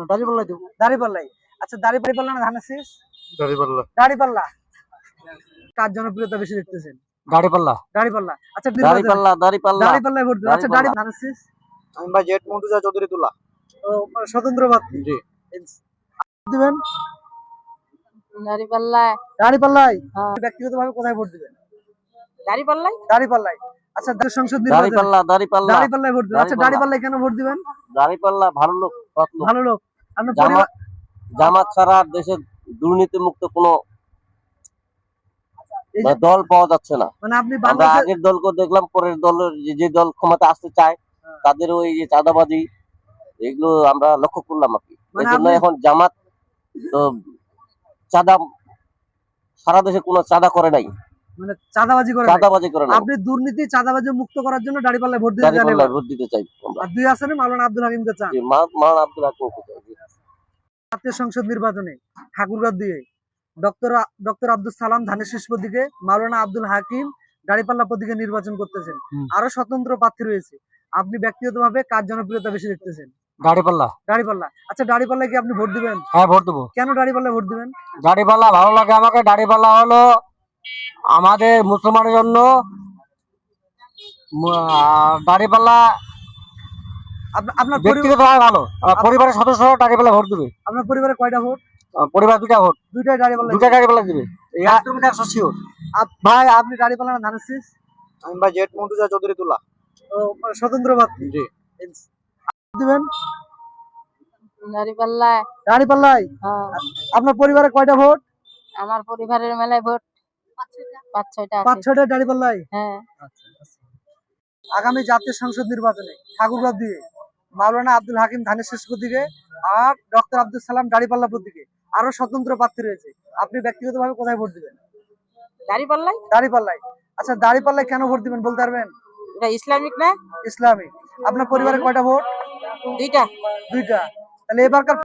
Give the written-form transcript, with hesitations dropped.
দাঁড়িপাল্লাই দেব। দাঁড়িপাল্লাই। আচ্ছা দাঁড়িপাল্লা না ধানের শীষ? দাঁড়িপাল্লা। দাঁড়িপাল্লা। কার জনপ্রিয়তা বেশি দেখতেছেন? দাঁড়িপাল্লা। দাঁড়িপাল্লা। আচ্ছা দাঁড়িপাল্লা দাঁড়িপাল্লা দাঁড়িপাল্লায় ভোট দেবেন। আচ্ছা দাঁড়িপাল্লা। ধানের শীষ? আমি ভাই জেট মন্টুজা চৌধুরী তুলা। ও স্বতন্ত্র প্রার্থী। জি। দিবেন? দাঁড়িপাল্লায়। দাঁড়িপাল্লাই। হ্যাঁ। ব্যক্তিগতভাবে কোথায় ভোট দিবেন? দাঁড়িপাল্লায়। দাঁড়িপাল্লাই। আচ্ছা সংসদ নির্বাচন দাঁড়িপাল্লা দাঁড়িপাল্লা দাঁড়িপাল্লায় ভোট দিবেন। আচ্ছা দাঁড়িপাল্লায় কেন ভোট দিবেন? দাঁড়িপাল্লা ভালো লোক, সৎ লোক। ভালো লোক। আপনার জামাত পরিবার জামাত ছাড়া দেশে দুর্নীতি মুক্ত কোনো এই যে- দল পাওয়া যাচ্ছে না। মানে আপনি আমরা বাংলাদেশ আগের দলকে দেখলাম, পরের দলের যে দল ক্ষমতা আসতে চায় তাদের ওই যে চাঁদাবাজি এগুলো আমরা লক্ষ্য করলাম আর কি। মানে এই জন্য আপনি- এখন জামাত তো চাঁদা সারা দেশে কোনো চাঁদা করে নাই, মানে চাঁদাবাজি করে নাই। চাঁদাবাজি করে নাই। আপনি দুর্নীতি চাঁদাবাজি মুক্ত করার জন্য দাঁড়িপাল্লায় ভোট দিতে চান দাঁড়িপাল্লায় এবার। ভোট দিতে চাই আমরা। আর দুই আসনে মাওলানা আব্দুল হাকিমকে চান। জি, মাওলানা আব্দুল হাকিমকে চাই। জি। জাতীয় সংসদ নির্বাচনে ঠাকুরগাঁও দিয়ে ডক্টর আব্দুল সালাম ধানের শীষ প্রতীকে, মাওলানা আব্দুল হাকিম দাঁড়িপাল্লা প্রতীকে নির্বাচন করতেছেন। আরো স্বতন্ত্র প্রার্থী রয়েছে। আপনি ব্যক্তিগতভাবে কার জনপ্রিয়তা বেশি দেখতেছেন? দাঁড়িপাল্লা। দাঁড়িপাল্লা। আচ্ছা দাঁড়িপাল্লায় কি আপনি ভোট দিবেন? হ্যাঁ ভোট দেবো। কেন দাঁড়িপাল্লায় ভোট দিবেন? দাঁড়িপাল্লা ভালো লাগে আমাকে। দাঁড়িপাল্লা হলো আমাদের মুসলমানের জন্য দাঁড়িপাল্লা আপনার ব্যক্তিগতভাবে ভালো। পরিবারের সদস্য দাঁড়িপাল্লা ভোট দেবে। আপনার পরিবারে কয়টা ভোট? পরিবার দুটা ভোট, দুইটাই দাঁড়িপাল্লা। দুটা দাঁড়িপাল্লা দেবে। এই 100% শিওর। ভাই আপনি দাঁড়িপাল্লা না ধানের শীষ? আমি ভাই জেট মন্টুজা চৌধুরী তুলা। ও স্বতন্ত্র প্রার্থী। জি। দিবেন? দাঁড়িপাল্লায়। দাঁড়িপাল্লাই। হ্যাঁ। আপনার পরিবারে কয়টা ভোট? আমার পরিবারের মেলায় ভোট 5-6টা আছে। 5-6টা দাঁড়িপাল্লাই। হ্যাঁ। আগামী জাতীয় সংসদ নির্বাচনে ঠাকুরগাঁও দিয়ে মাওলানা আব্দুল হাকিম ধানের শীষ প্রতীকে আর ডক্টর আব্দুল সালাম দাঁড়িপাল্লা প্রতীকে আরো স্বতন্ত্র প্রার্থী রয়েছে। আপনি ব্যক্তিগতভাবে কোথায় ভোট দিবেন? দাঁড়িপাল্লায়। দাঁড়িপাল্লাই। আচ্ছা দাঁড়িপাল্লায় কেন ভোট দিবেন বলতে পারবেন? এটা ইসলামিক না? ইসলামী। আপনার পরিবারে কয়টা ভোট? দুইটা। দুইটা। তাহলে এবারকার